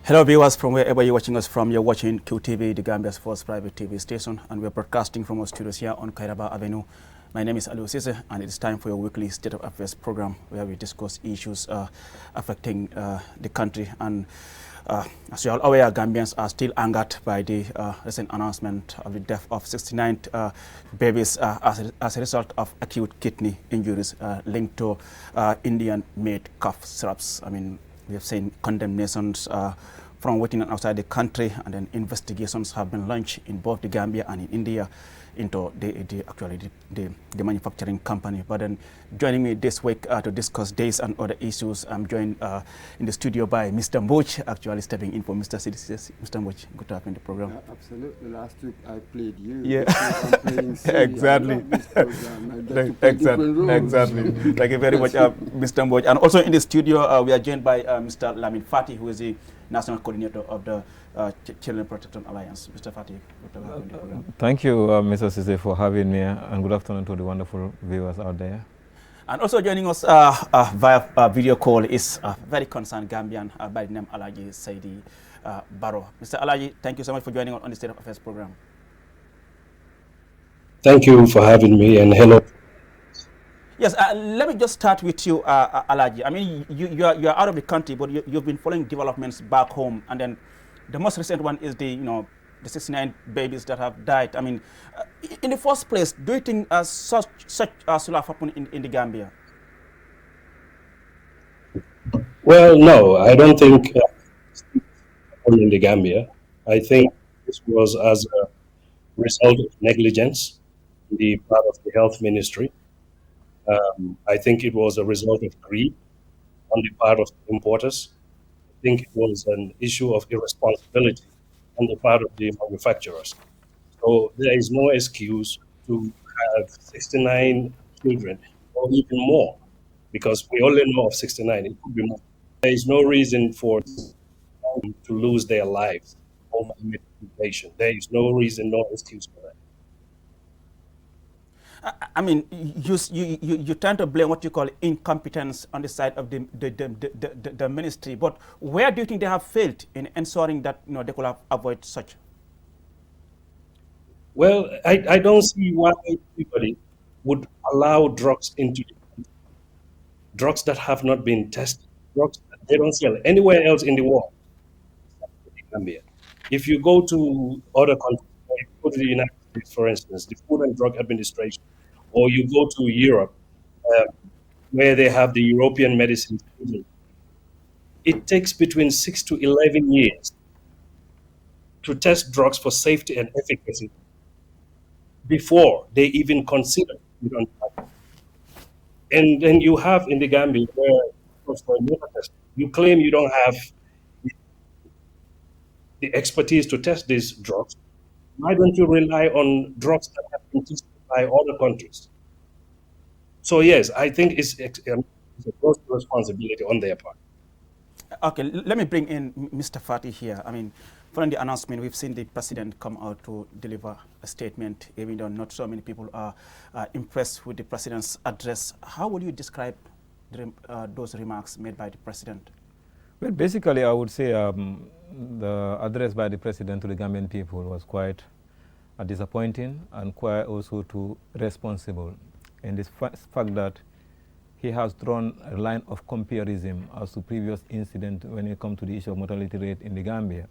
Hello viewers from wherever you're watching us from. You're watching QTV, the Gambia's first private TV station, and we're broadcasting from our studios here on Kairaba Avenue. My name is Aliou Cisse, and it's time for your weekly State of Affairs program where we discuss issues affecting the country. And as you are aware, Gambians are still angered by the recent announcement of the death of 69 babies as a result of acute kidney injuries linked to Indian-made cough syrups. I mean, we have seen condemnations from within and outside the country, and then investigations have been launched in both the Gambia and in India into the manufacturing company. But then joining me this week to discuss this and other issues, I'm joined in the studio by Mr. Mboch, actually stepping in for Mr. Sidis. Mr. Mboch, good to have you in the program. Yeah, absolutely. Last week I played you. Yeah. I'm playing Exactly. Exactly. Thank you very much, Mr. Mboch. And also in the studio, we are joined by Mr. Lamin Fati, who is the National Coordinator of the Children Protection Alliance. Mr. Fati, good to have you in the program. Thank you, Mr. Cisse, for having me, and good afternoon to the wonderful viewers out there. And also joining us via video call is a very concerned Gambian by the name Alaji Saidi Barrow. Mr. Alaji, thank you so much for joining us on the State of Affairs program. Thank you for having me, and hello. Yes, let me just start with you, Alaji. I mean, you are out of the country, but you've been following developments back home, and then the most recent one is the 69 babies that have died. I mean, in the first place, do you think such will have happened in the Gambia? Well, no, I don't think in the Gambia. I think this was as a result of negligence on the part of the health ministry. I think it was a result of greed on the part of the importers. I think it was an issue of irresponsibility on the part of the manufacturers. So there is no excuse to have 69 children or even more, because we only know of 69. It could be more. There is no reason for them to lose their lives over medication. There is no reason, no excuse for that. I mean, you tend to blame what you call incompetence on the side of the ministry, but where do you think they have failed in ensuring that they could have avoid such? Well, I don't see why anybody would allow drugs into the country. Drugs that have not been tested, drugs that they don't sell anywhere else in the world. If you go to other countries, like you go to the United States, for instance, the Food and Drug Administration, or you go to Europe, where they have the European Medicines Agency, it takes between 6 to 11 years to test drugs for safety and efficacy before they even consider it on the market. And then you have in the Gambia where you claim you don't have the expertise to test these drugs. Why don't you rely on drugs that have been tested by other countries? So yes, I think it's a gross responsibility on their part. Okay, let me bring in Mr. Fati here. I mean, following the announcement, we've seen the president come out to deliver a statement, even though not so many people are impressed with the president's address. How would you describe those remarks made by the president? Well, basically, I would say the address by the president to the Gambian people was quite disappointing and quite also too responsible in this fact that he has drawn a line of comparison as to previous incident when it comes to the issue of mortality rate in the Gambia.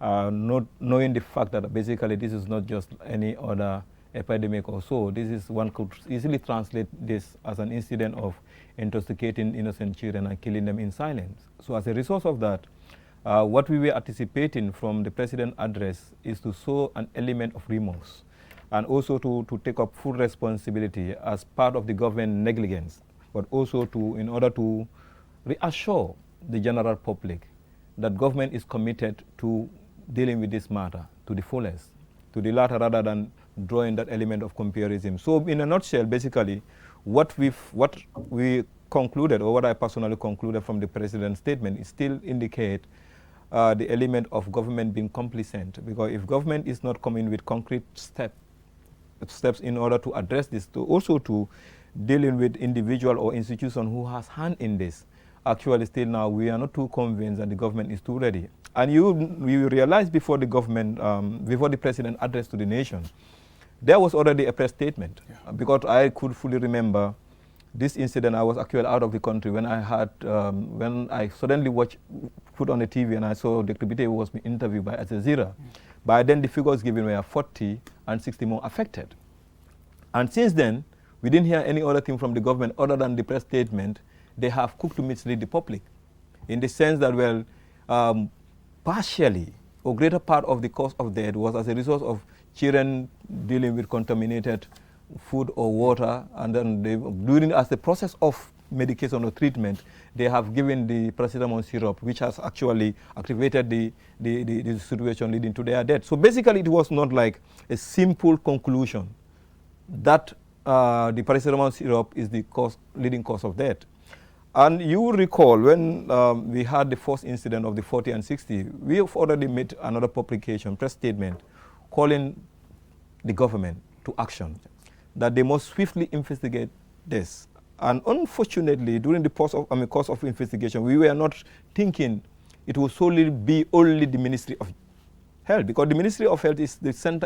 Not knowing the fact that basically this is not just any other epidemic or so. This is, one could easily translate this as an incident of intoxicating innocent children and killing them in silence. So as a result of that, what we were anticipating from the president's address is to show an element of remorse and also to take up full responsibility as part of the government negligence, but also in order to reassure the general public that government is committed to dealing with this matter to the fullest, to the latter, rather than drawing that element of comparison. So in a nutshell, basically, what we concluded, or what I personally concluded from the president's statement, is still indicate the element of government being complacent, because if government is not coming with concrete steps in order to address this, to dealing with individual or institution who has hand in this, actually still now we are not too convinced that the government is too ready. And you realize before the government, before the president addressed to the nation, there was already a press statement. Yeah. Because I could fully remember this incident. I was actually out of the country when I had, when I suddenly put on the TV and I saw Dr. Biteye was being interviewed by Al Jazeera. By then the figures given were 40 and 60 more affected. And since then, we didn't hear any other thing from the government other than the press statement. They have cooked to mislead the public in the sense that, well, partially or greater part of the cause of death was as a result of children dealing with contaminated food or water, and then during as the process of medication or treatment, they have given the paracetamol syrup, which has actually activated the situation leading to their death. So basically, it was not like a simple conclusion that the paracetamol syrup is the leading cause of death. And you will recall when we had the first incident of the 40 and 60, we have already made another publication, press statement, calling the government to action, that they must swiftly investigate this. And unfortunately, during the course of investigation, we were not thinking it will solely be only the Ministry of Health, because the Ministry of Health is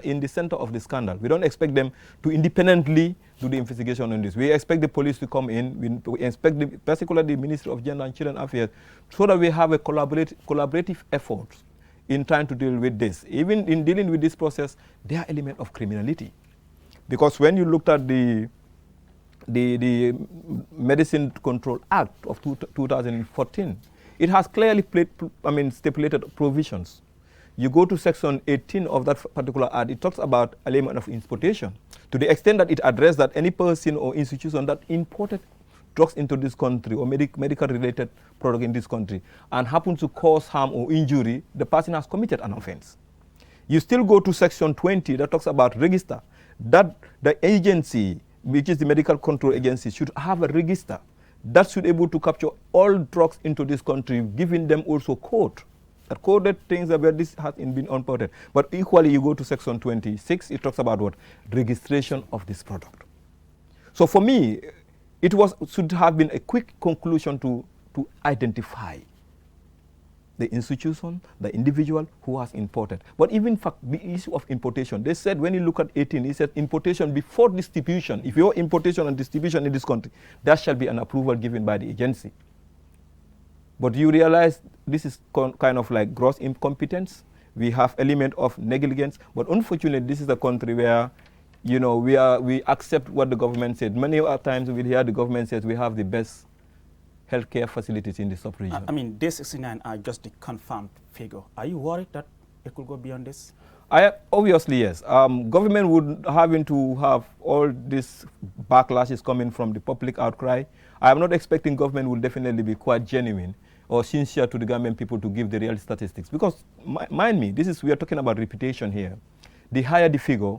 in the center of the scandal. We don't expect them to independently do the investigation on this. We expect the police to come in. We expect particularly the Ministry of Gender and Children Affairs, so that we have a collaborative effort in trying to deal with this. Even in dealing with this process, there are elements of criminality. Because when you looked at the Medicine Control Act of 2014, it has clearly stipulated provisions. You go to section 18 of that particular act, it talks about element of importation, to the extent that it addressed that any person or institution that imported drugs into this country or medical-related product in this country and happen to cause harm or injury, the person has committed an offense. You still go to section 20 that talks about register, that the agency, which is the medical control agency, should have a register that should be able to capture all drugs into this country, giving them also code. That coded things that where this has been imported. But equally, you go to section 26, it talks about what? Registration of this product. So for me, it should have been a quick conclusion to identify the institution, the individual who has imported. But even the issue of importation, they said when you look at 18, it said importation before distribution. If your importation and distribution in this country, there shall be an approval given by the agency. But you realize this is kind of like gross incompetence. We have element of negligence, but unfortunately, this is a country where, you know, we accept what the government said. Many times we hear the government says we have the best healthcare facilities in the sub-region. I mean, this 69 are just the confirmed figure. Are you worried that it could go beyond this? Obviously, yes. Government would having to have all these backlashes coming from the public outcry. I am not expecting government will definitely be quite genuine or sincere to the Gambian people to give the real statistics. Because, mind me, we are talking about reputation here. The higher the figure,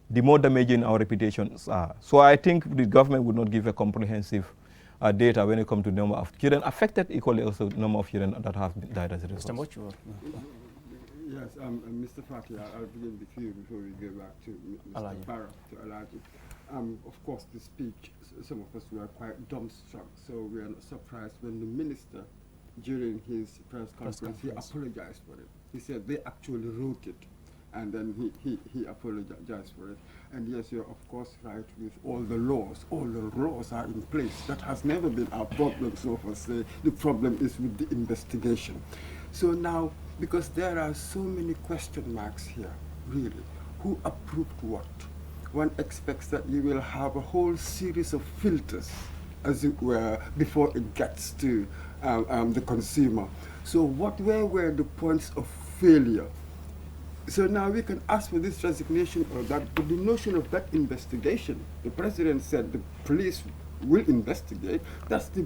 the more damaging our reputations are. So I think the government would not give a comprehensive data when it comes to the number of children affected, equally also the number of children that have died as a result. Yes, Mr. Fati, I'll begin with you before we go back to Mr. Barra, to Alaji. Of course, the speech, some of us were quite dumbstruck, so we are not surprised when the minister, during his press conference, he apologized for it. He said they actually wrote it, and then he apologized for it. And yes, you're of course right with all the laws are in place. That has never been our problem so far. Say the problem is with the investigation. So now, because there are so many question marks here, really, who approved what? One expects that you will have a whole series of filters, as it were, before it gets to the consumer. So where were the points of failure? So now we can ask for this resignation or that, but the notion of that investigation, the president said the police will investigate, that's the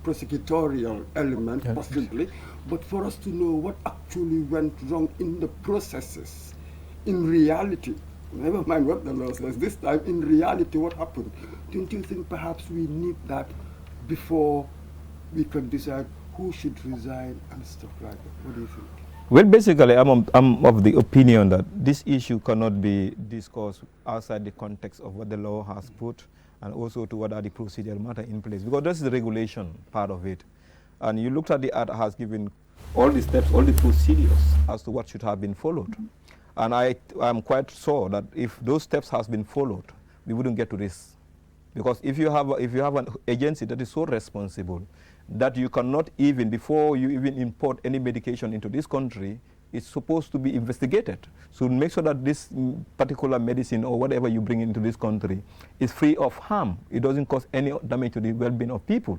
prosecutorial element, possibly, but for us to know what actually went wrong in the processes, in reality, never mind what the law says, this time in reality what happened, don't you think perhaps we need that before we can decide who should resign and stuff like that? What do you think? Well, basically, I'm of the opinion that this issue cannot be discussed outside the context of what the law has put and also to what are the procedural matter in place, because that's the regulation part of it. And you looked at the act has given all the steps, all the procedures as to what should have been followed. And I'm quite sure that if those steps has been followed, we wouldn't get to this. Because if you have an agency that is so responsible that you cannot even, before you even import any medication into this country, it's supposed to be investigated. So make sure that this particular medicine or whatever you bring into this country is free of harm. It doesn't cause any damage to the well-being of people.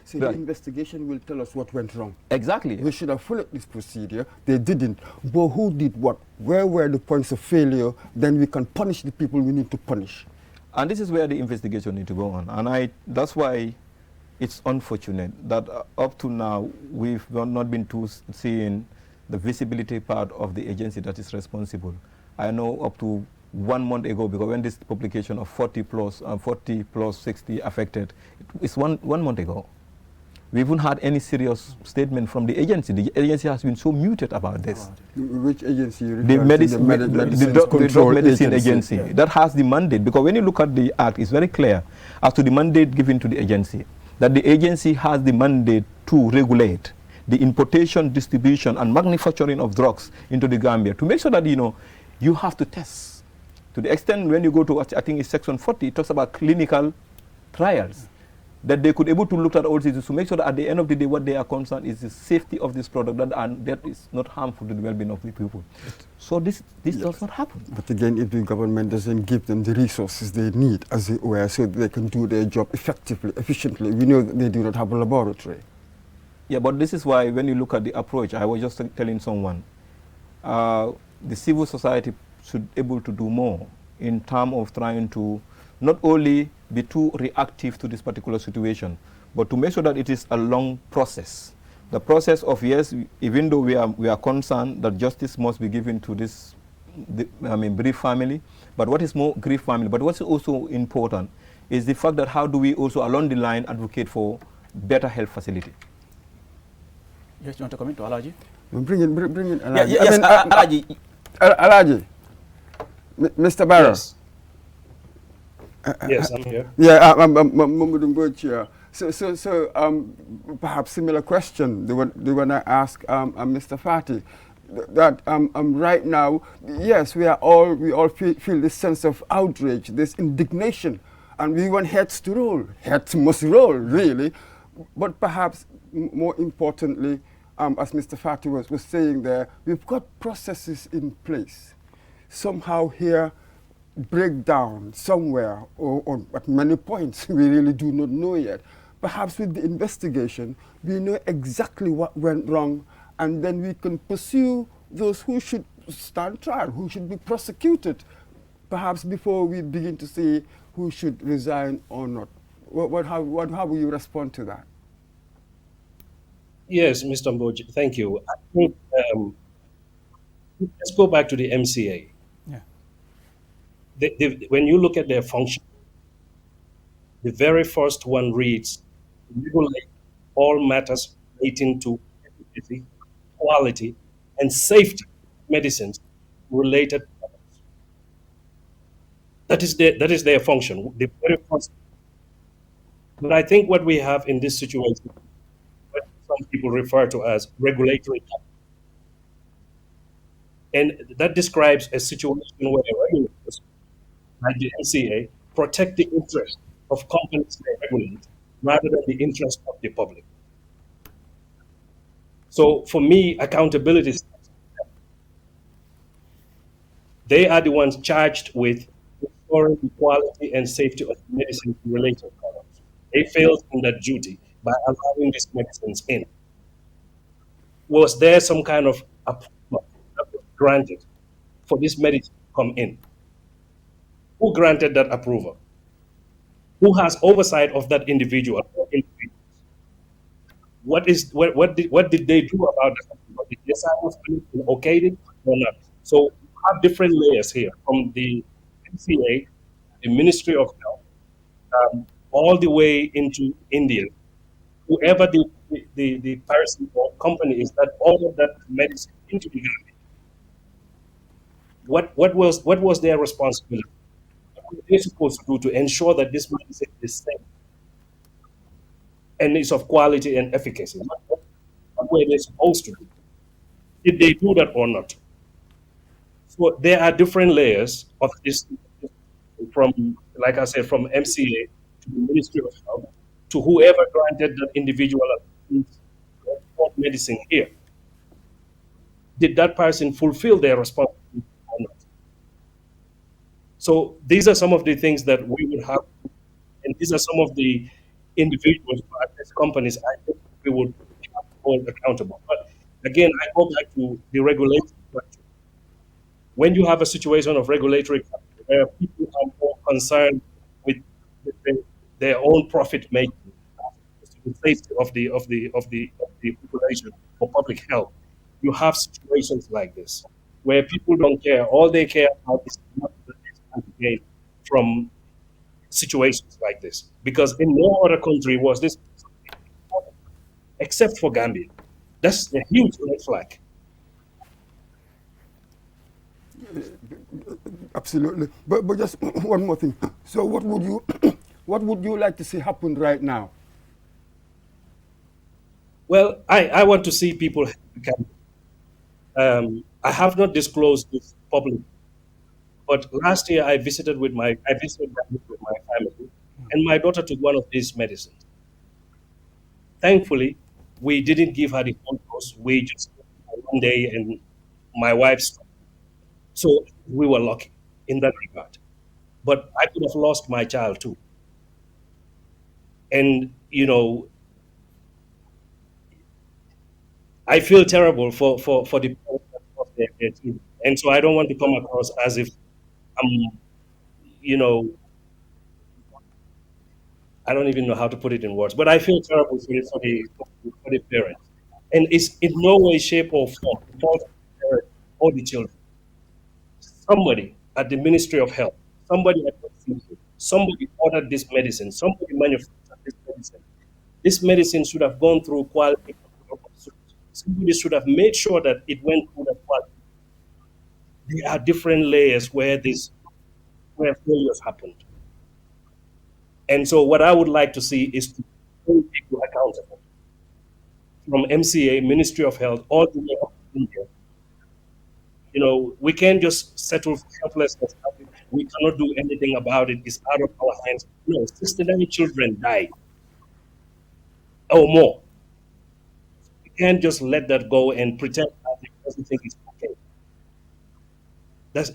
See, the investigation will tell us what went wrong. Exactly. We should have followed this procedure. They didn't. But who did what? Where were the points of failure? Then we can punish the people we need to punish. And this is where the investigation needs to go on. And that's why it's unfortunate that up to now we've not been seeing the visibility part of the agency that is responsible. I know up to 1 month ago, because when this publication of 40 plus 60 affected, it's one month ago. We haven't had any serious statement from the agency. The agency has been so muted about this. Which agency? The Drug Medicine Agency. Yeah. That has the mandate, because when you look at the act, it's very clear as to the mandate given to the agency, that the agency has the mandate to regulate the importation, distribution, and manufacturing of drugs into the Gambia, to make sure that, you have to test. To the extent when you go to, I think it's section 40, it talks about clinical trials, that they could able to look at all these to make sure that at the end of the day, what they are concerned is the safety of this product, that is not harmful to the well-being of the people. So this does not happen. But again, if the government doesn't give them the resources they need, as it were, so they can do their job effectively, efficiently, we know that they do not have a laboratory. Yeah, but this is why when you look at the approach, I was just telling someone, the civil society should be able to do more in terms of trying to not only be too reactive to this particular situation, but to make sure that it is a long process. The process of, yes, even though we are concerned that justice must be given to this, bereaved family, but what is more grief family, but what's also important is the fact that how do we also along the line advocate for better health facility. Yes, you want to come into Alaji? Bring in Alaji. Yes, Alaji. Alaji. Mr. Barrow. Yes. Yes, I'm here. Yeah, I'm Mamadou Mbodj here. So perhaps similar question, the one I asked Mr. Fati, that right now, yes, we all feel this sense of outrage, this indignation, and we want heads to roll. Heads must roll, really. But perhaps more importantly, as Mr. Fati was saying there, we've got processes in place. Somehow here, breakdown somewhere or at many points, we really do not know yet. Perhaps with the investigation, we know exactly what went wrong, and then we can pursue those who should stand trial, who should be prosecuted, perhaps before we begin to say who should resign or not. How will you respond to that? Yes, Mr. Mbodj, thank you. I think, let's go back to the MCA. Yeah. When you look at their function, the very first one reads, regulate all matters relating to efficacy, quality, and safety of medicines related products. That is their function, the very first. But I think what we have in this situation, what some people refer to as regulatory gap, and that describes a situation where regulators, like the MCA, protect the interest of companies they regulate rather than the interest of the public. So for me, accountability is, they are the ones charged with ensuring the quality and safety of medicine-related products. They failed in that duty by allowing these medicines in. Was there some kind of approval that was granted for this medicine to come in? Who granted that approval? Who has oversight of that individual? What did they do about that? Did they sign okayed it or not? So we have different layers here, from the MCA, the Ministry of Health, all the way into India. Whoever the person or company is that ordered that medicine into the Gambia, what was their responsibility? What were they supposed to do to ensure that this medicine is safe and is of quality and efficacy? What were they supposed to do? Did they do that or not? So there are different layers of this, from, like I said, from MCA to the Ministry of Health to whoever granted that individual medicine here. Did that person fulfill their responsibility or not? So these are some of the things that we would have, and these are some of the individuals, as companies, I think we would have to hold accountable. But again, I go back to the regulatory question. When you have a situation of regulatory capital where people are more concerned with their own profit making, the safety of the population or public health, you have situations like this where people don't care. All they care about is what they gain from situations like this. Because in no other country was this, except for Gambia. That's a huge red flag. Absolutely. But just one more thing. So what would you what would you like to see happen right now? Well, I want to see people. I have not disclosed this publicly, but last year I visited with my family, and my daughter took one of these medicines. Thankfully, we didn't give her the whole dose. We just one day, and my wife stopped. So we were lucky in that regard. But I could have lost my child too. And I feel terrible for the parents that lost their children. And so I don't want to come across as if I'm, I don't even know how to put it in words, but I feel terrible for the parents. And it's in no way, shape, or form the fault of the parents or the children. Somebody at the Ministry of Health, somebody at the CDC, somebody ordered this medicine, somebody manufactured this medicine. This medicine should have gone through quality control. Somebody should have made sure that it went through the quality. There are different layers where failures happened. And so what I would like to see is to hold people accountable. From MCA, Ministry of Health, all the way up to India. We can't just settle for helplessness. We cannot do anything about it. It's out of our hands. No, 69 children died or more. We can't just let that go and pretend that everything is okay.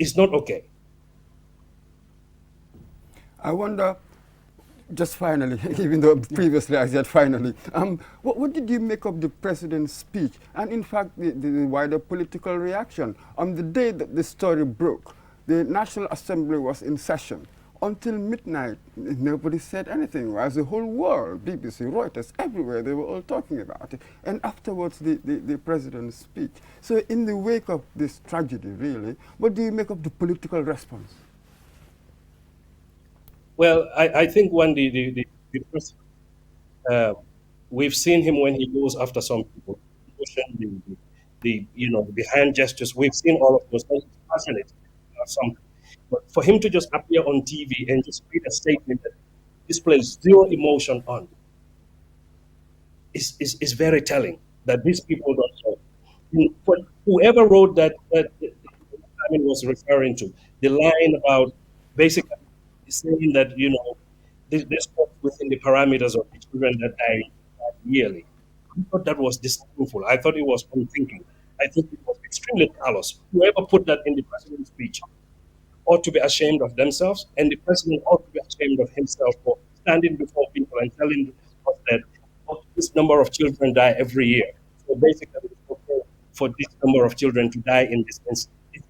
It's not okay. I wonder, just finally, even though previously I said finally, what did you make of the president's speech and in fact the wider political reaction? On the day that the story broke, the National Assembly was in session. Until midnight, nobody said anything. As the whole world, BBC, Reuters, everywhere, they were all talking about it. And afterwards, the president's speech. So in the wake of this tragedy, really, what do you make of the political response? Well, I think when the president, we've seen him when he goes after some people, the hand gestures. We've seen all of those. He's passionate or something. But for him to just appear on TV and just read a statement that displays zero emotion on is very telling that these people don't know. For whoever wrote that I was referring to, the line about basically saying that, this was within the parameters of the children that die yearly. I thought that was disdainful. I thought it was unthinking. I think it was extremely callous. Whoever put that in the president's speech ought to be ashamed of themselves, and the president ought to be ashamed of himself for standing before people and telling us that this number of children die every year. So basically, it's okay for this number of children to die in this instance. It's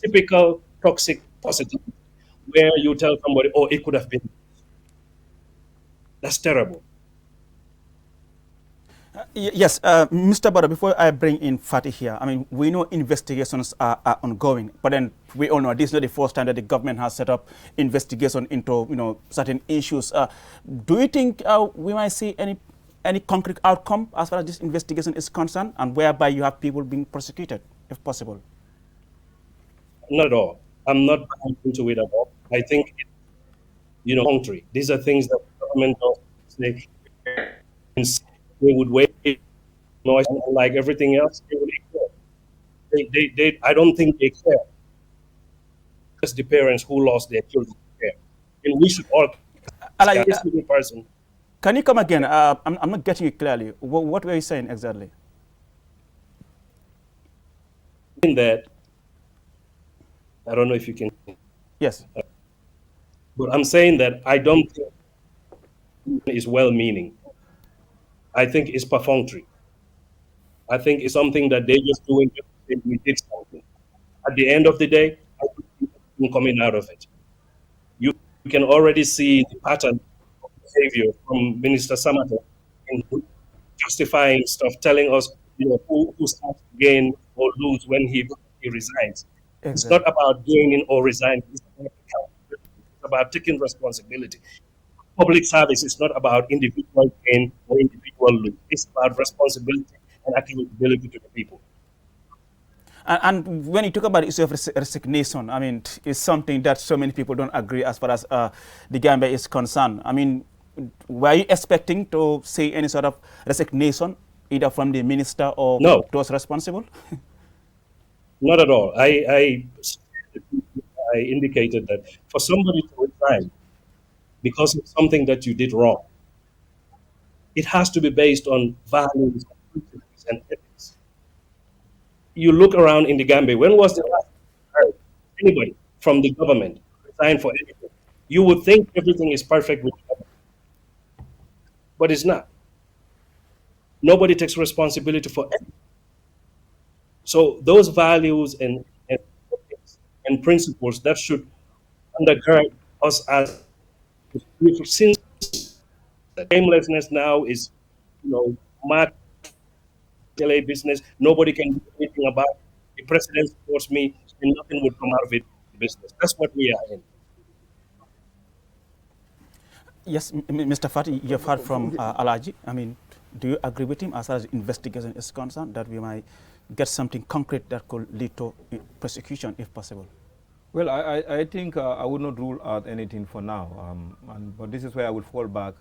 typical toxic positivity, where you tell somebody, oh, it could have been. That's terrible. Yes, Mr. Barrow, before I bring in Fatih here, I mean, we know investigations are ongoing, but then we all know this is not the first time that the government has set up investigation into, certain issues. Do you think we might see any concrete outcome as far as this investigation is concerned, and whereby you have people being prosecuted, if possible? Not at all. I'm not buying into it at all. I think, country. These are things that the government does. They would wait, like everything else, they would ignore. I don't think they care. Just the parents who lost their children care. And we should all Alaji, this little person. can you come again? I'm not getting it clearly. What were you saying exactly? In that, I don't know if you can. Yes. But I'm saying that I don't think it's well-meaning. I think it's perfunctory. I think it's something that they're just doing just to say we did something. At the end of the day, I don't see anything coming out of it. You can already see the pattern of behavior from Minister Samatta in justifying stuff, telling us, who starts to gain or lose when he resigns. Exactly. It's not about gaining or resigning. It's about taking responsibility. Public service is not about individual gain or individual lose. It's about responsibility and accountability to the people. And when you talk about the issue of resignation, I mean, it's something that so many people don't agree as far as the Gambia is concerned. I mean, were you expecting to see any sort of resignation, either from the minister or those responsible? Not at all. I indicated that for somebody to resign because of something that you did wrong, it has to be based on values, principles, and ethics. You look around in the Gambia, when was the last time anybody from the government resigned for anything? You would think everything is perfect with the government, but it's not. Nobody takes responsibility for anything. So those values and principles that should undergird us as, since aimlessness now is, mark LA business, nobody can do anything about it. The president supports me, and nothing would come out of it. Business. That's what we are in. Yes, Mr. Fati, you've heard from Alaji. I mean, do you agree with him as far as investigation is concerned, that we might get something concrete that could lead to prosecution if possible? Well, I think I would not rule out anything for now, but this is where I would fall back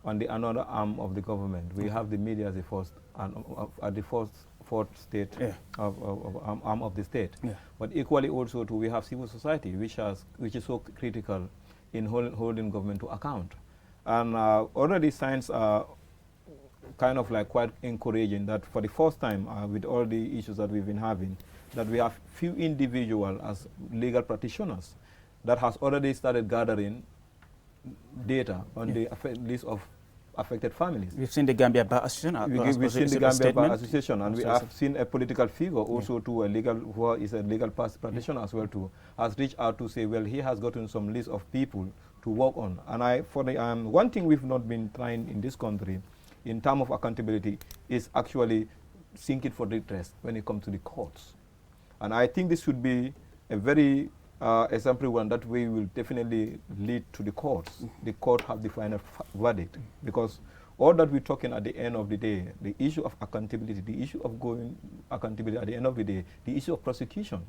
on the another arm of the government. We have the media as the first, at the fourth state arm of the state. Yeah. But equally also we have civil society, which is so critical in holding government to account. And already signs are kind of like quite encouraging that for the first time with all the issues that we've been having, that we have few individuals as legal practitioners that has already started gathering data on the list of affected families. We've seen the Gambia Bar Association. We've seen the Gambia Bar Association, and we have seen a political figure also to a legal, who is a legal practitioner as well too, has reached out to say, well, he has gotten some list of people to work on. And one thing we've not been trying in this country in terms of accountability is actually seeking for redress when it comes to the courts. And I think this should be a very exemplary one. That way will definitely lead to the courts. The court have the final verdict, because all that we're talking at the end of the day, the issue of accountability, the issue of going accountability at the end of the day, the issue of prosecution,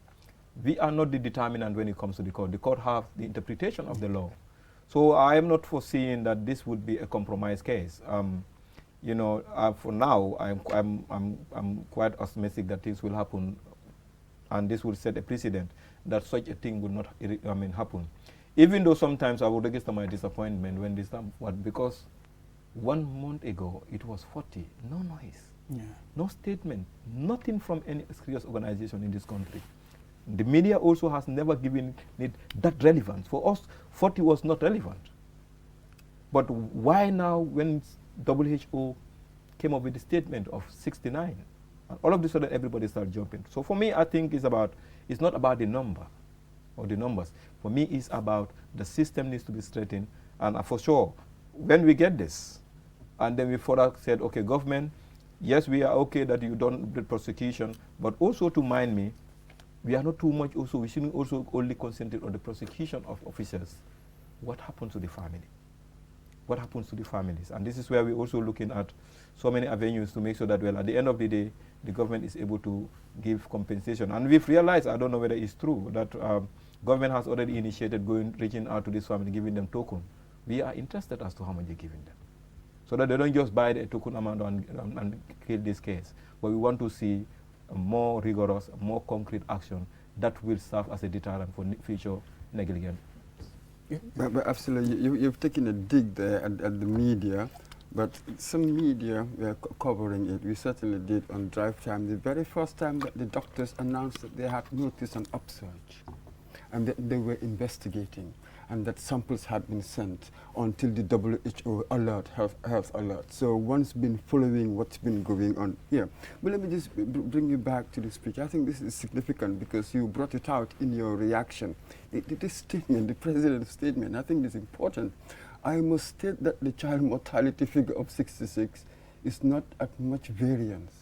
we are not the determinant when it comes to the court. The court have the interpretation of the law. So I am not foreseeing that this would be a compromise case. For now, I'm quite optimistic that this will happen, and this will set a precedent that such a thing would not happen. Even though sometimes I would register my disappointment when this time, because 1 month ago it was 40, no noise, no statement, nothing from any serious organization in this country. The media also has never given it that relevance. For us, 40 was not relevant. But why now, when WHO came up with the statement of 69, and all of a sudden everybody started jumping? So for me, I think it's not about the number or the numbers. For me, it's about the system needs to be straightened. And for sure, when we get this, and then we further said, okay, government, yes, we are okay that you don't do prosecution, but also to mind me, we are not too much also, we shouldn't also only concentrate on the prosecution of officers. What happens to the family? What happens to the families? And this is where we're also looking at so many avenues to make sure that, well, at the end of the day, the government is able to give compensation. And we've realized, I don't know whether it's true, that government has already initiated reaching out to this family, giving them token. We are interested as to how much they're giving them, so that they don't just buy the token amount and kill this case. But we want to see a more rigorous, more concrete action that will serve as a deterrent for future negligence. But absolutely, you've taken a dig there at the media, but some media were covering it. We certainly did on Drive Time. The very first time that the doctors announced that they had noticed an upsurge and that they were investigating and that samples had been sent until the WHO alert, health alert. So one's been following what's been going on here. But let me just bring you back to the speech. I think this is significant because you brought it out in your reaction. This statement, the president's statement, I think is important. I must state that the child mortality figure of 66 is not at much variance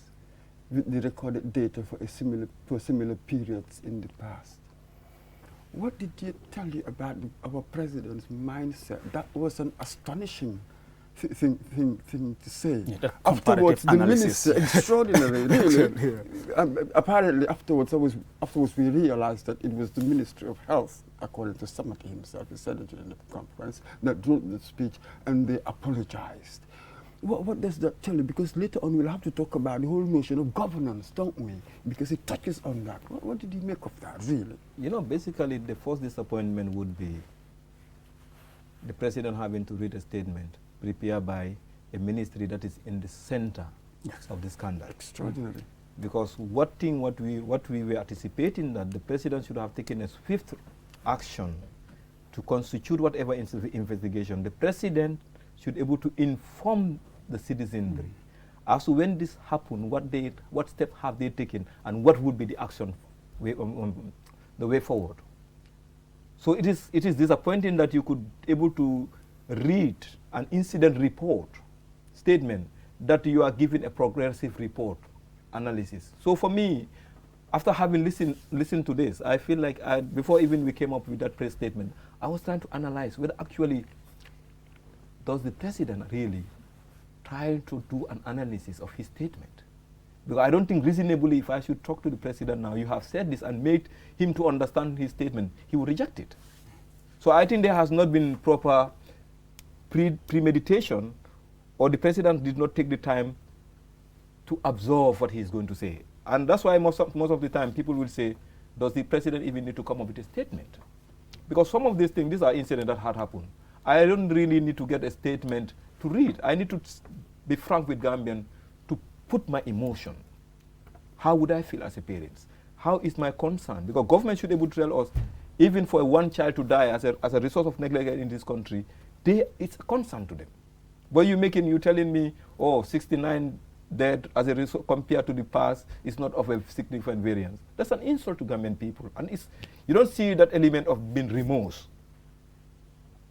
with the recorded data for similar periods in the past. What did you tell you about our president's mindset? That was an astonishing thing to say. Yeah, afterwards, the analysis. minister, extraordinary, really. Apparently, afterwards we realized that it was the Ministry of Health, according to Samati himself, he said it in the conference, that wrote the speech, and they apologized. What does that tell you? Because later on we'll have to talk about the whole notion of governance, don't we? Because it touches on that. What did you make of that, really? You know, basically the first disappointment would be the president having to read a statement prepared by a ministry that is in the center of the scandal. Extraordinary. Because what we were anticipating that the president should have taken a swift action to constitute whatever investigation. The president should be able to inform the citizenry as to when this happened, what steps have they taken, and what would be the action, the way forward. So it is disappointing that you could able to read an incident report statement that you are giving a progressive report analysis. So for me, after having listened to this, I feel like before even we came up with that press statement, I was trying to analyze whether actually does the president really try to do an analysis of his statement? Because I don't think reasonably, if I should talk to the president now, you have said this and made him to understand his statement, he will reject it. So I think there has not been proper premeditation, or the president did not take the time to absorb what he's going to say. And that's why most of the time people will say, does the president even need to come up with a statement? Because some of these things, these are incidents that had happened. I don't really need to get a statement to read. I need to be frank with Gambian to put my emotion. How would I feel as a parent? How is my concern? Because government should be able to tell us, even for one child to die as a result of negligence in this country, it's a concern to them. But you telling me, 69 dead as a result compared to the past is not of a significant variance. That's an insult to Gambian people. And you don't see that element of being remorse.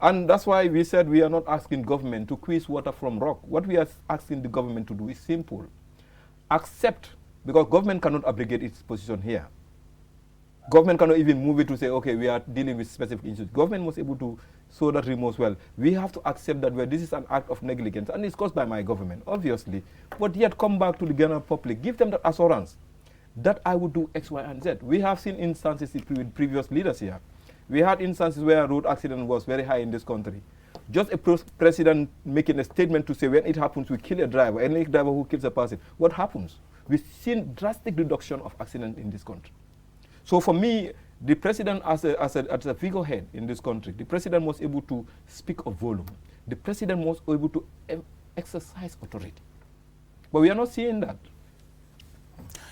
And that's why we said we are not asking government to squeeze water from rock. What we are asking the government to do is simple. Accept, because government cannot abrogate its position here. Government cannot even move it to say, okay, we are dealing with specific issues. Government must be able to show that remorse well. We have to accept that this is an act of negligence, and it's caused by my government, obviously. But yet come back to the general public, give them that assurance that I would do X, Y, and Z. We have seen instances with previous leaders here. We had instances where road accident was very high in this country. Just a president making a statement to say when it happens, we kill a driver, any driver who kills a person. What happens? We've seen drastic reduction of accidents in this country. So for me, the president as a figurehead in this country, the president was able to speak of volume. The president was able to exercise authority. But we are not seeing that.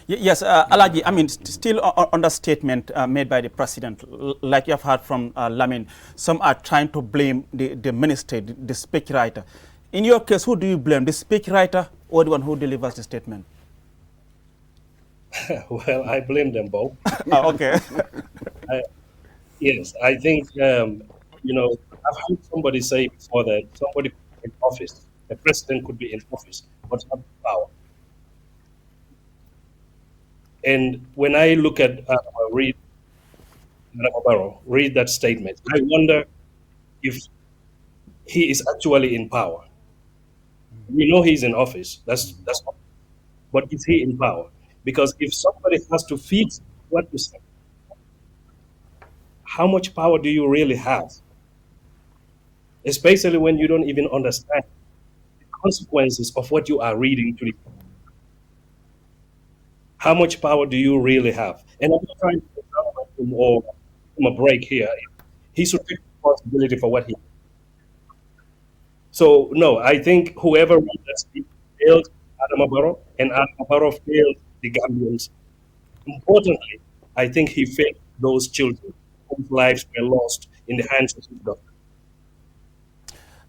Yes, Alaji, I mean, still on the statement made by the president, like you have heard from Lamin, some are trying to blame the minister, the speechwriter. In your case, who do you blame, the speechwriter or the one who delivers the statement? Well, I blame them both. Okay. Yes, I think, I've heard somebody say before that somebody in office, the president could be in office, but not power. And when I look at read that statement, I wonder if he is actually in power. We know he's in office. That's but is he in power? Because if somebody has to feed what you say, how much power do you really have? Especially when you don't even understand the consequences of what you are reading to the How much power do you really have? And I'm not trying to exonerate him or give him a break here. He should take responsibility for what he. So no, I think whoever wrote that speech failed Adama Barrow, and Adama Barrow failed the Gambians. Importantly, I think he failed those children whose lives were lost in the hands of his government.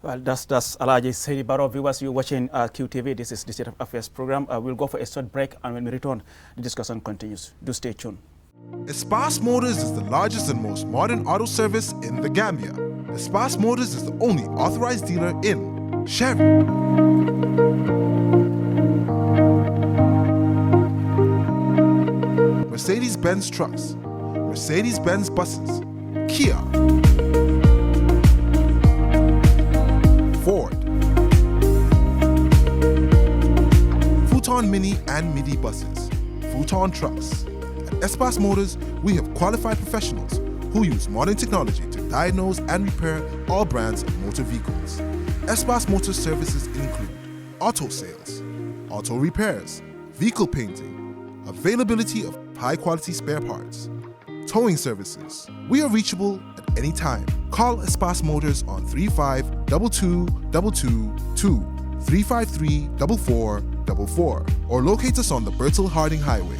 Well, that's Alhaji Saidi Barrow. Viewers, you're watching QTV. This is the State of Affairs program. We'll go for a short break, and when we return, the discussion continues. Do stay tuned. Espas Motors is the largest and most modern auto service in the Gambia. Espas Motors is the only authorized dealer in Chevy, Mercedes-Benz trucks, Mercedes-Benz buses, Kia, Ford, Futon Mini and Midi buses, Futon trucks. At Espas Motors, we have qualified professionals who use modern technology to diagnose and repair all brands of motor vehicles. Espas Motor services include auto sales, auto repairs, vehicle painting, availability of high-quality spare parts, towing services. We are reachable at any time. Call Espas Motors on 352222 353-4444 or locate us on the Bertil Harding Highway.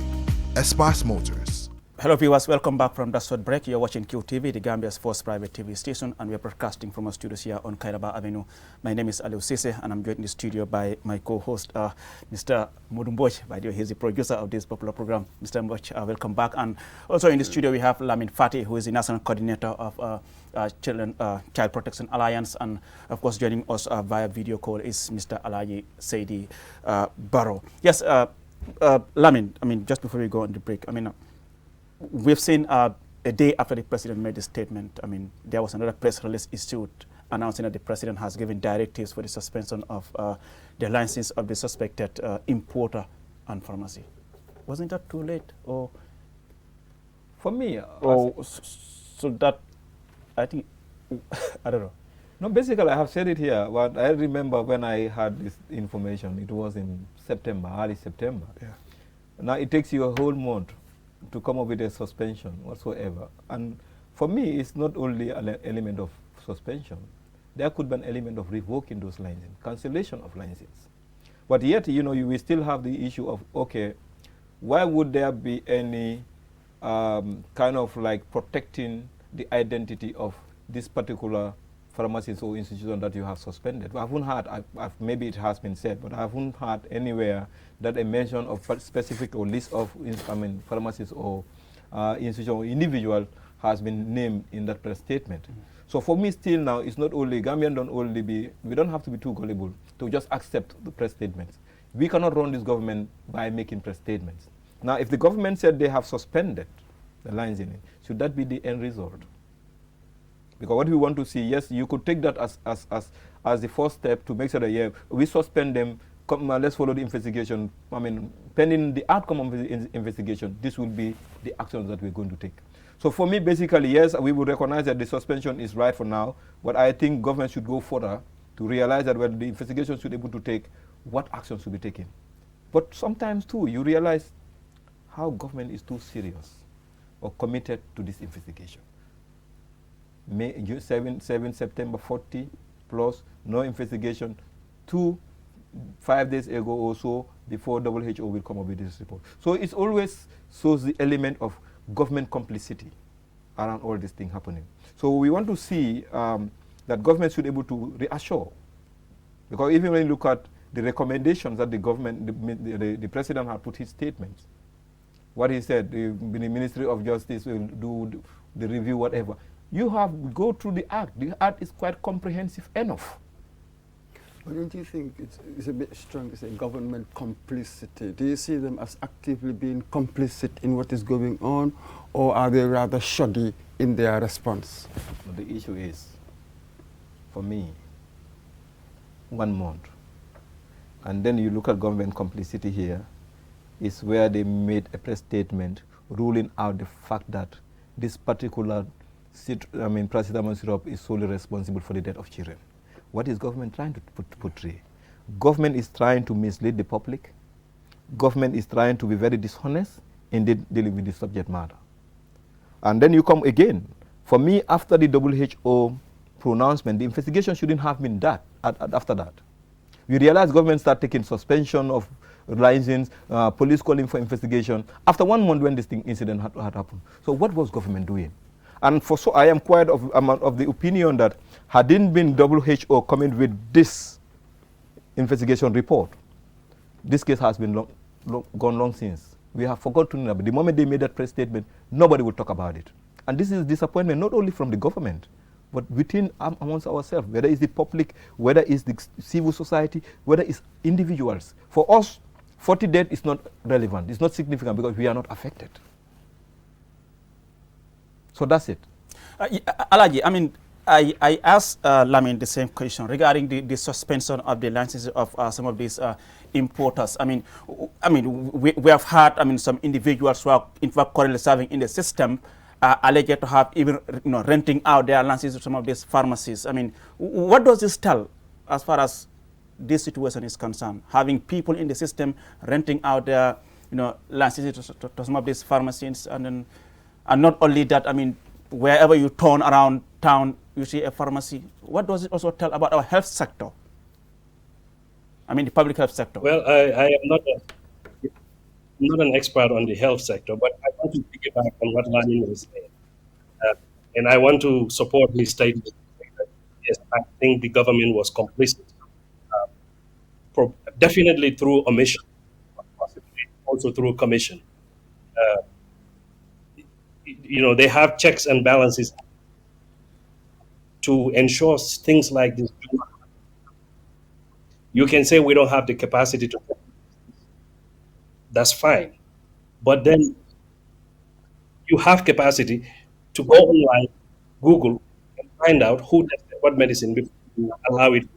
Espas Motors. Hello viewers, welcome back from that short break. You're watching QTV, the Gambia's first private TV station, and we're broadcasting from our studios here on Kairaba Avenue. My name is Aliou Cissé, and I'm joined in the studio by my co-host, Mr. Modou Mbodj. By the way, he's the producer of this popular program. Mr. Mbodj, welcome back. And also in the studio, we have Lamin Fati, who is the National Coordinator of Child Protection Alliance, and of course joining us via video call is Mr. Alhaji Saidi Barrow. Yes, Lamin, I mean, just before we go on the break, I mean, we've seen a day after the president made this statement, I mean, there was another press release issued announcing that the president has given directives for the suspension of the license of the suspected importer and pharmacy. Wasn't that too late? Or for me, so that, I think, I don't know. No, basically, I have said it here, but I remember when I had this information, it was in September, early September. Yeah. Now it takes you a whole month to come up with a suspension whatsoever. And for me, it's not only an element of suspension. There could be an element of revoking those licenses, cancellation of licenses. But yet, you know, you will still have the issue of, okay, why would there be any kind of like protecting the identity of this particular pharmacies or institution that you have suspended? I haven't heard, maybe it has been said, but I haven't heard anywhere that a mention of specific or list of pharmacies or institution or individual has been named in that press statement. So for me still now, it's not only, Gambian don't only be, we don't have to be too gullible to just accept the press statements. We cannot run this government by making press statements. Now if the government said they have suspended the lines in it, should that be the end result? Because what we want to see, yes, you could take that as the first step to make sure that, yeah, we suspend them, let's follow the investigation. I mean, pending the outcome of the investigation, this will be the actions that we're going to take. So for me, basically, yes, we would recognize that the suspension is right for now, but I think government should go further to realize that when the investigation should be able to take, what actions should be taken. But sometimes, too, you realize how government is too serious or committed to this investigation. 7 September 40 plus no investigation 5 days ago or so before WHO will come up with this report. So it's always shows the element of government complicity around all this thing happening. So we want to see that government should be able to reassure, because even when you look at the recommendations that the government, the president had put his statements, what he said, the Ministry of Justice will do the review, whatever. You have go through the act. The act is quite comprehensive enough. But don't you think it's a bit strong to say government complicity? Do you see them as actively being complicit in what is going on, or are they rather shoddy in their response? The issue is, for me, 1 month. And then you look at government complicity here, is where they made a press statement ruling out the fact that this particular paracetamol syrup is solely responsible for the death of children. What is government trying to portray? Government is trying to mislead the public. government is trying to be very dishonest in dealing with the subject matter. And then you come again. For me, after the WHO pronouncement, the investigation shouldn't have been that after that. We realized government started taking suspension of license, police calling for investigation after 1 month when this incident had happened. So what was government doing? And so I am quite of the opinion that hadn't been WHO coming with this investigation report, this case has been gone long since. We have forgotten about it. The moment they made that press statement, nobody would talk about it. And this is disappointment not only from the government, but within amongst ourselves, whether it's the public, whether it's the civil society, whether it's individuals. For us, 40 deaths is not relevant. It's not significant because we are not affected. So that's it. Alaji, I mean, I asked Lamin the same question regarding the suspension of the licenses of some of these importers. I mean, we have had, some individuals who are in fact currently serving in the system alleged to have even, renting out their licenses to some of these pharmacies. I mean, what does this tell as far as this situation is concerned? Having people in the system renting out their, licenses to some of these pharmacies, and not only that, wherever you turn around town, you see a pharmacy. What does it also tell about our health sector? The public health sector. Well, I am not an expert on the health sector, but I want to piggyback on what Lamin was saying. And I want to support his statement. Yes, I think the government was complicit, definitely through omission, possibly also through commission. They have checks and balances to ensure things like this do not happen. You can say we don't have the capacity to. That's fine. But then you have capacity to go online, Google, and find out who tested what medicine before you allow it.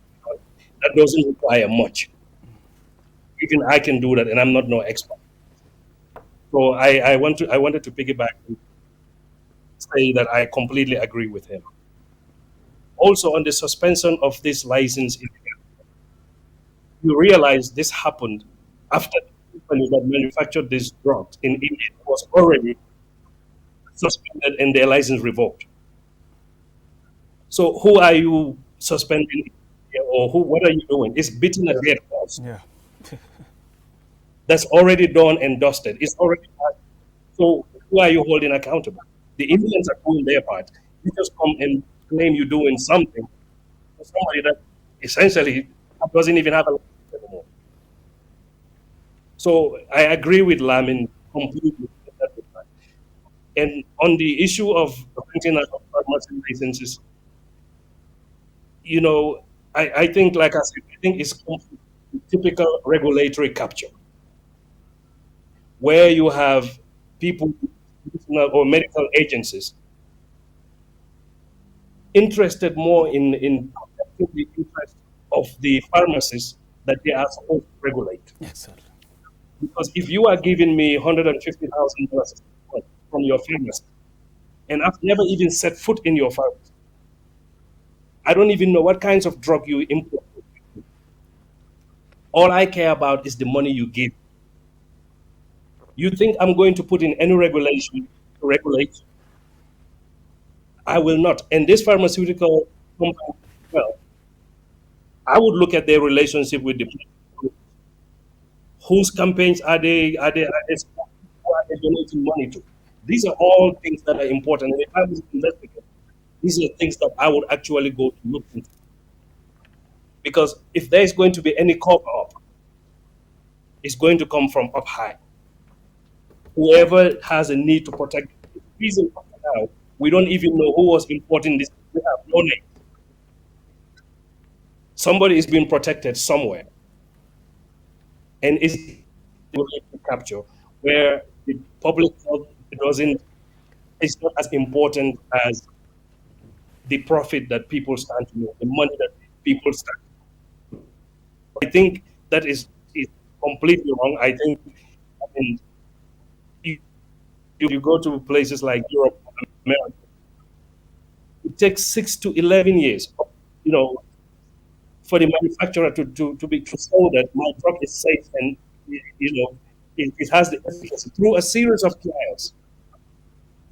That doesn't require much. Even I can do that, and I'm not no expert. So I wanted to piggyback and say that I completely agree with him. Also, on the suspension of this license, you realize this happened after the company that manufactured these drugs in India was already suspended and their license revoked. So who are you suspending, or what are you doing? It's beating a dead horse. Yeah. That's already done and dusted. It's already passed. So who are you holding accountable? The Indians are doing their part. You just come and claim you're doing something for somebody that essentially doesn't even have a license anymore. So I agree with Lamin completely. And on the issue of renting out of pharmacy licenses, I think, like I said, I think it's typical regulatory capture, where you have people or medical agencies interested more in protecting the interest of the pharmacists that they are supposed to regulate. Exactly. Because if you are giving me $150,000 from your pharmacy, and I've never even set foot in your pharmacy, I don't even know what kinds of drug you import. All I care about is the money you give. You think I'm going to put in any regulation to regulate? I will not. And this pharmaceutical company, well, I would look at their relationship with the people. Whose campaigns are they donating money to? These are all things that are important. And if I was an investigator, these are things that I would actually go to look into. Because if there is going to be any cover-up, it's going to come from up high. Whoever has a need to protect the reason for now, we don't even know who was importing this. We have no name. Somebody is being protected somewhere. And it's capture where the public health it's not as important as the profit that people stand to make, the money that people stand to make. I think that is completely wrong. I think, you go to places like Europe, America, it takes 6 to 11 years, for the manufacturer to show that my drug is safe and it has the efficacy through a series of trials.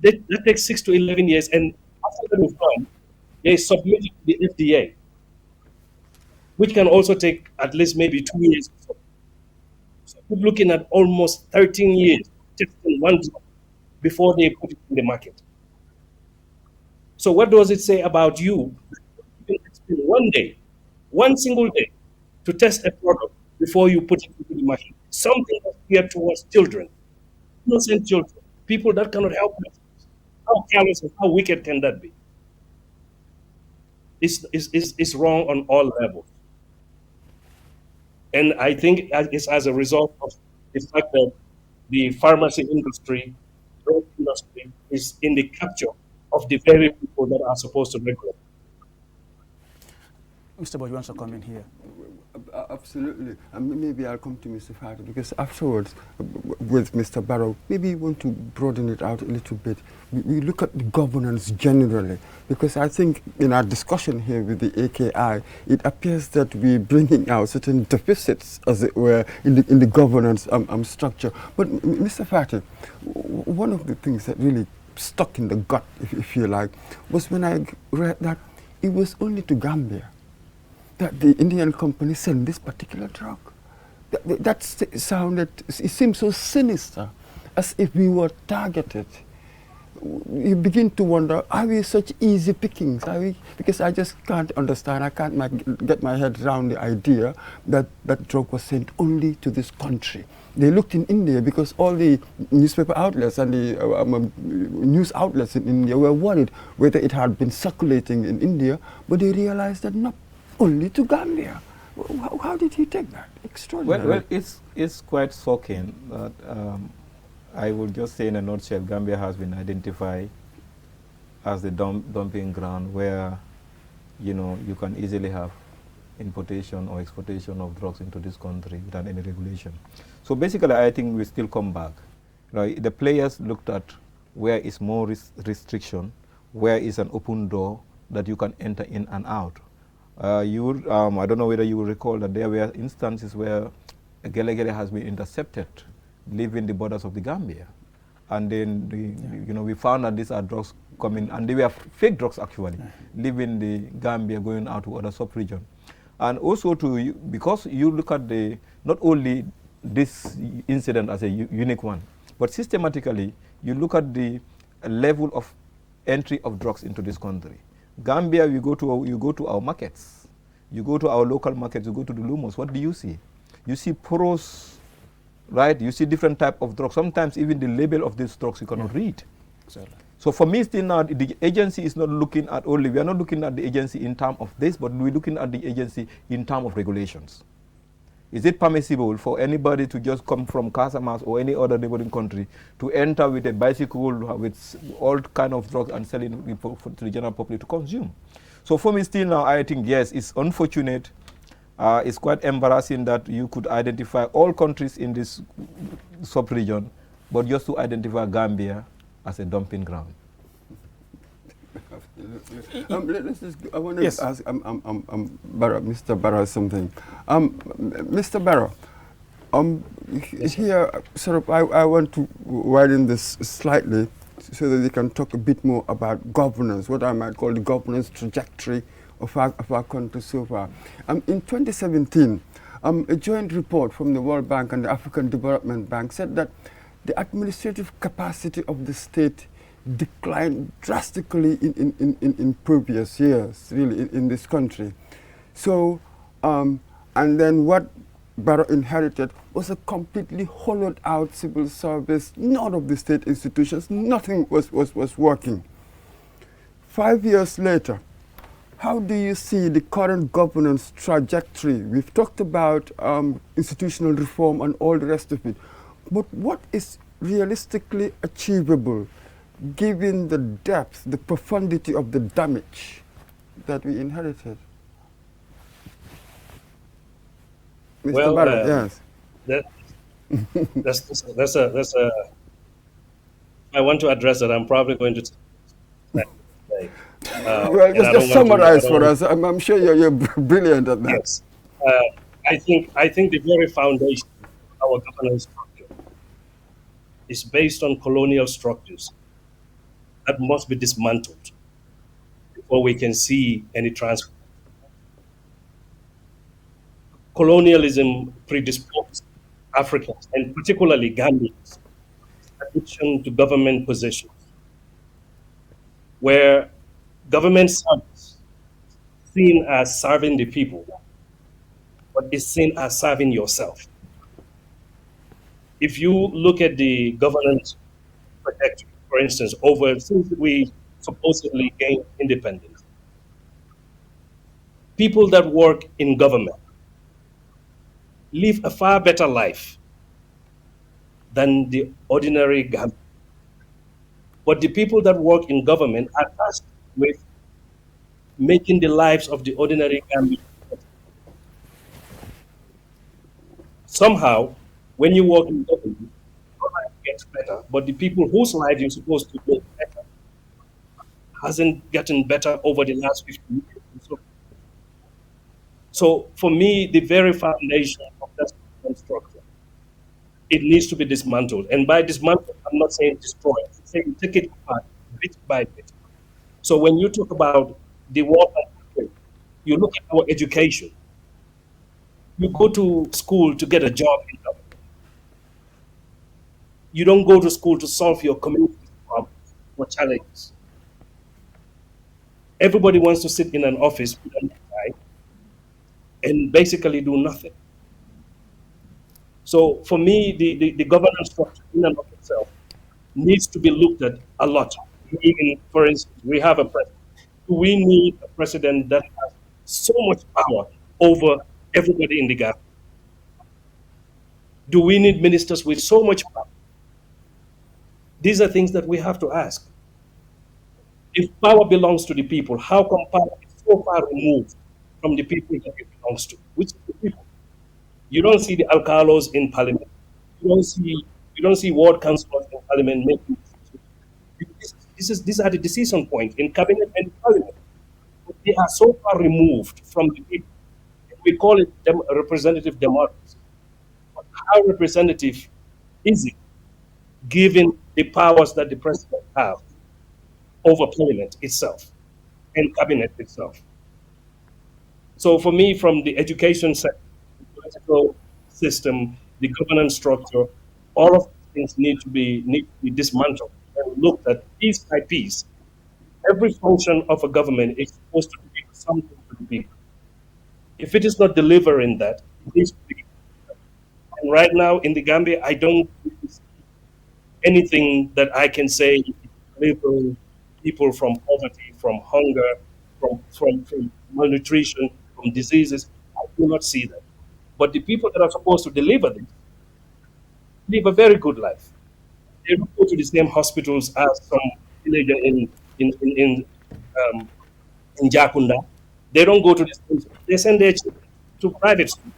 That takes 6 to 11 years, and after that is done, they submit it to the FDA, which can also take at least maybe 2 years. So we're looking at almost 13 years testing one drug before they put it in the market. So what does it say about you? You can spend 1 day, one single day, to test a product before you put it into the market. Something that's geared towards children, innocent children, people that cannot help themselves. How careless and how wicked can that be? It's wrong on all levels. And I think it's as a result of the fact that the pharmacy industry, drug industry, is in the capture of the very people that are supposed to regulate. Mr. Boy, you want to come in here? Absolutely. And maybe I'll come to Mr. Fati, because afterwards, with Mr. Barrow, maybe you want to broaden it out a little bit. We look at the governance generally, because I think in our discussion here with the AKI, it appears that we're bringing out certain deficits, as it were, in the governance structure. But Mr. Fati, one of the things that really stuck in the gut, if you like, was when I read that it was only to Gambia that the Indian company sent this particular drug. That sounded, it seemed so sinister, as if we were targeted. You begin to wonder, are we such easy pickings? Are we? Because I just can't understand, I can't get my head around the idea that that drug was sent only to this country. They looked in India, because all the newspaper outlets and the news outlets in India were worried whether it had been circulating in India, but they realized that not only to Gambia. How did he take that? Extraordinary. Well, it's quite shocking that I would just say in a nutshell, Gambia has been identified as the dumping ground where, you can easily have importation or exportation of drugs into this country without any regulation. So basically, I think we still come back. The players looked at where is more restriction, where is an open door that you can enter in and out. I don't know whether you will recall that there were instances where a Gelegele has been intercepted leaving the borders of the Gambia. And then, we found that these are drugs coming, and they were fake drugs actually, leaving the Gambia, going out to other sub-region. And also because you look at not only this incident as a unique one, but systematically, you look at the level of entry of drugs into this country. Gambia, you go to our markets, you go to our local markets, you go to the Lumos. What do you see? You see poros, right? You see different type of drugs. Sometimes even the label of these drugs you cannot read. Exactly. So for me, still now, the agency is not looking at only. We are not looking at the agency in terms of this, but we're looking at the agency in terms of regulations. Is it permissible for anybody to just come from Casamance or any other neighboring country to enter with a bicycle with all kind of drugs and selling to the general public to consume? So for me still now, I think, yes, it's unfortunate. It's quite embarrassing that you could identify all countries in this sub-region, but just to identify Gambia as a dumping ground. Let's just, I want to ask Mr. Barrow something. Mr. Barrow, here, I want to widen this slightly so that we can talk a bit more about governance, what I might call the governance trajectory of our country so far. In 2017, a joint report from the World Bank and the African Development Bank said that the administrative capacity of the state declined drastically in previous years, really, in this country. So, and then what Barrow inherited was a completely hollowed out civil service, none of the state institutions, nothing was working. 5 years later, how do you see the current governance trajectory? We've talked about institutional reform and all the rest of it, but what is realistically achievable given the depth, the profundity of the damage that we inherited? Mr. Barrow, yes. That's a. I want to address that. I'm probably going to. Well, just summarize for us. I'm sure you're brilliant at that. Yes, I think the very foundation our governance structure is based on colonial structures that must be dismantled before we can see any transfer. Colonialism predisposed Africans, and particularly Gambians, addiction to government positions, where government service is seen as serving the people, but is seen as serving yourself. If you look at the governance trajectory, for instance, since we supposedly gained independence, people that work in government live a far better life than the ordinary Gambian. But the people that work in government are tasked with making the lives of the ordinary Gambian better. Somehow, when you work in government, your life gets better, but the people whose lives you're supposed to make better hasn't gotten better over the last 50 years. So for me, the very foundation of that structure, it needs to be dismantled. And by dismantled, I'm not saying destroy. I'm saying take it apart, bit by bit. So when you talk about the war, you look at our education. You go to school to get a job in government. You don't go to school to solve your community problems or challenges. Everybody wants to sit in an office with an AI and basically do nothing. So for me, the governance structure in and of itself needs to be looked at a lot. Even, for instance, we have a president. Do we need a president that has so much power over everybody in the Gambia? Do we need ministers with so much power? These are things that we have to ask. If power belongs to the people, how come power is so far removed from the people that it belongs to? Which is the people? You don't see the alcalos in parliament. You don't see ward councillors in parliament making decisions. These are the decision points in cabinet and parliament. They are so far removed from the people. We call it representative democracy. But how representative is it, given the powers that the president has over parliament itself and cabinet itself? So for me, from the education sector, the political system, the governance structure, all of these things need to be dismantled and looked at piece by piece. Every function of a government is supposed to do something to the people. If it is not delivering that, it needs to be. And right now in the Gambia, I don't see anything that I can say delivering people from poverty, from hunger, from malnutrition, from diseases. I do not see that. But the people that are supposed to deliver this live a very good life. They don't go to the same hospitals as some villager in Jakunda. They don't go to the schools. They send their children to private schools.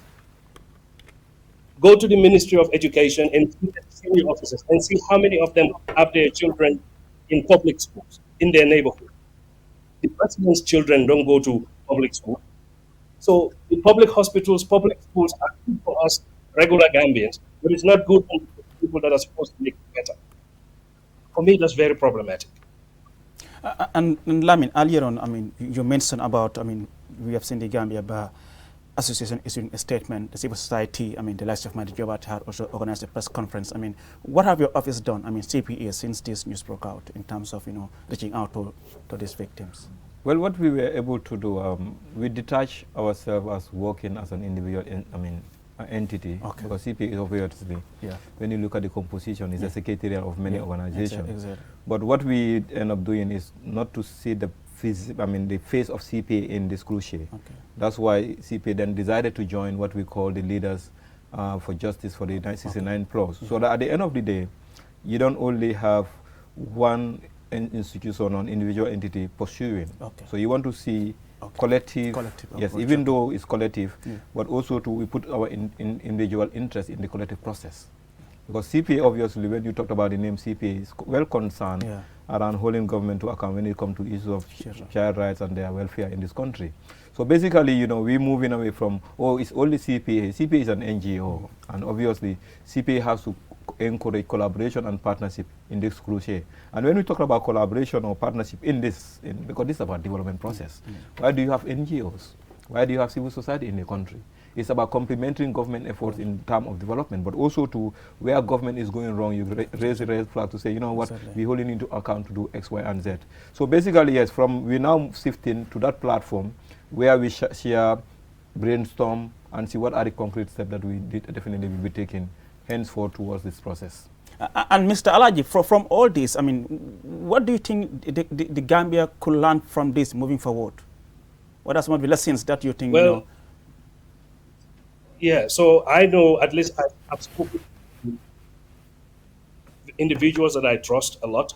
Go to the Ministry of Education and see the senior officers and see how many of them have their children in public schools in their neighborhood. The president's children don't go to public school. So the public hospitals, public schools are good for us regular Gambians, but it's not good for people that are supposed to make it better. For me, that's very problematic. And Lamin, earlier on, I mean, you mentioned about, I mean, we have seen the Gambia Bar Association issuing a statement, the civil society, I mean, the likes of Madi Jobat had also organized a press conference. I mean, what have your office done, I mean, CPA, since this news broke out in terms of, reaching out to these victims? Well, what we were able to do, we detach ourselves as working as an individual, entity, okay. Because CPA is obviously, when you look at the composition, it's a secretariat of many organizations. Exactly. But what we end up doing is not to see the face of CPA in this cruciate. Okay. That's why CPA then decided to join what we call the Leaders for Justice for the 1969 Plus. So that at the end of the day, you don't only have one institution or individual entity pursuing. Okay. So you want to see collective yes, even though it's collective, but also we put our individual interest in the collective process. Because CPA, obviously, when you talked about the name CPA, is well concerned around holding government to account when it comes to issues of child rights and their welfare in this country. So basically, you know, we're moving away from, oh, it's only CPA. CPA is an NGO, and obviously CPA has to encourage collaboration and partnership in this crusade. And when we talk about collaboration or partnership in this, because this is about development process, why do you have NGOs? Why do you have civil society in the country? It's about complementing government efforts in terms of development, but also to where government is going wrong, you raise a red flag to say, you know what, we're holding into account to do X, Y, and Z. So basically, yes, we're now shifting to that platform where we share, brainstorm, and see what are the concrete steps that we definitely will be taking henceforth towards this process. And Mr. Alaji, from all this, I mean, what do you think the Gambia could learn from this moving forward? What are some of the lessons that you think, well, you know? Yeah, so I know, at least I've spoken to individuals that I trust a lot.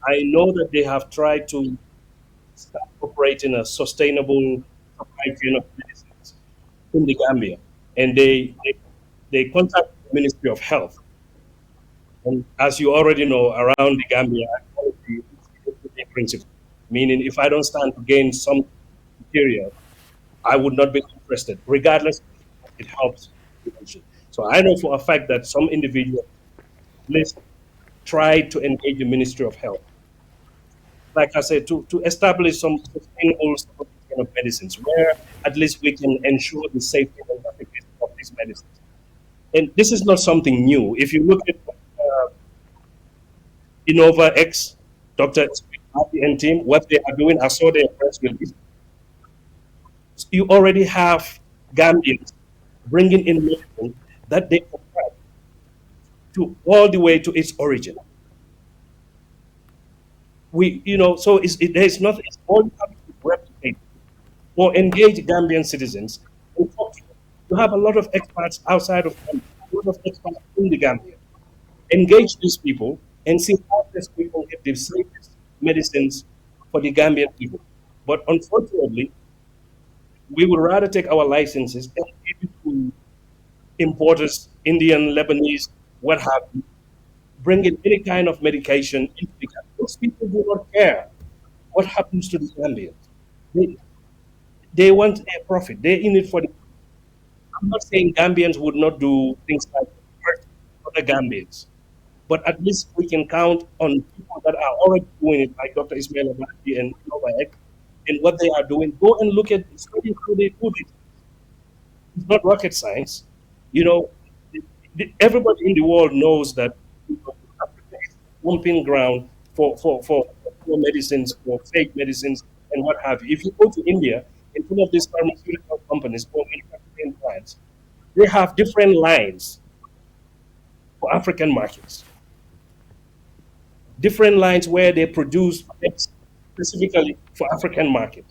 I know that they have tried to start operating a sustainable supply chain of medicines in the Gambia. And they contact the Ministry of Health. And as you already know, around the Gambia, quality is the principle. Meaning, if I don't stand to gain some material, I would not be interested, regardless if it helps. So I know for a fact that some individuals at least tried to engage the Ministry of Health. Like I said, to establish some sustainable supply chain of medicines, where at least we can ensure the safety and efficacy of these medicines. And this is not something new. If you look at Innova X, Dr. and team, what they are doing, I saw their press release. You already have Gambians bringing in medicine that they provide to all the way to its origin. So there's nothing. It's all you have to replicate or engage Gambian citizens and talk to them. You have a lot of experts outside of Gambia, a lot of experts in the Gambia. Engage these people and see how these people get the safest medicines for the Gambian people. But unfortunately, we would rather take our licenses and give it to importers, Indian, Lebanese, what have you, bring in any kind of medication into the Gambia. Those people do not care what happens to the Gambians. They want a profit. They're in it for the. I'm not saying Gambians would not do things like hurt other Gambians, but at least we can count on people that are already doing it, like Dr. Ismail Abadi and Novak, and what they are doing. Go and look at study how they do it. It's not rocket science. Everybody in the world knows that Africa is a dumping ground for medicines, for fake medicines, and what have you. If you go to India, in some of these pharmaceutical companies or manufacturing plants, they have different lines for African markets. Different lines where they produce specifically for African market.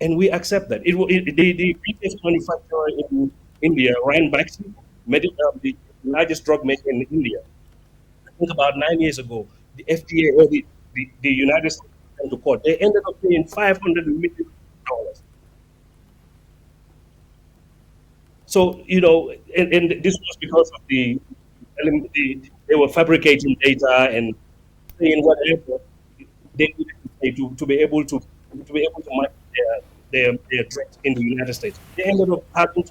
And we accept that. The biggest manufacturer in India, Ranbaxy, the largest drug maker in India, I think about 9 years ago, the FDA or the United States went to court. They ended up paying $500 million. So, and this was because of they were fabricating data and saying whatever they needed to say to be able to market their drugs in the United States. They ended up having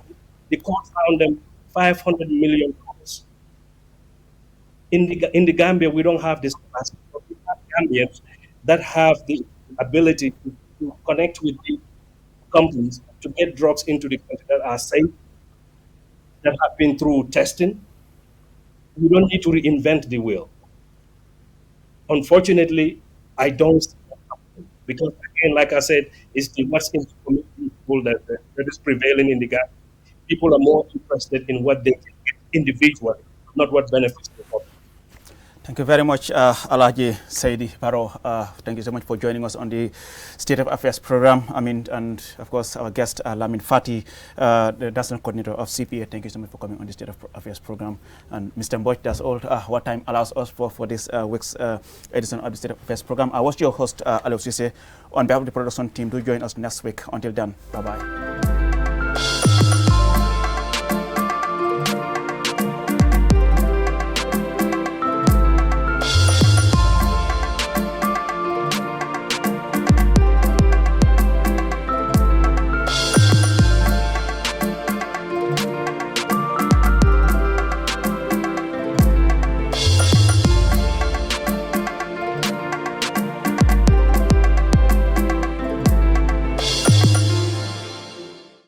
the court found them $500 million. In the Gambia, we don't have this capacity. We have Gambians that have the ability to connect with the companies to get drugs into the country that are safe, that have been through testing. We don't need to reinvent the wheel. Unfortunately, I don't see that happening because, again, like I said, it's the much information that is prevailing in the Gambia. People are more interested in what they can get individually, not what benefits the public. Thank you very much, Alaji Saidi Barrow. Thank you so much for joining us on the State of Affairs program. And of course, our guest, Lamin Fati, the National Coordinator of CPA. Thank you so much for coming on the State of Affairs program. And Mr. Mboch, that's all what time allows us for this week's edition of the State of Affairs program. I was your host, Alo Sise. On behalf of the production team, do join us next week. Until then, bye-bye.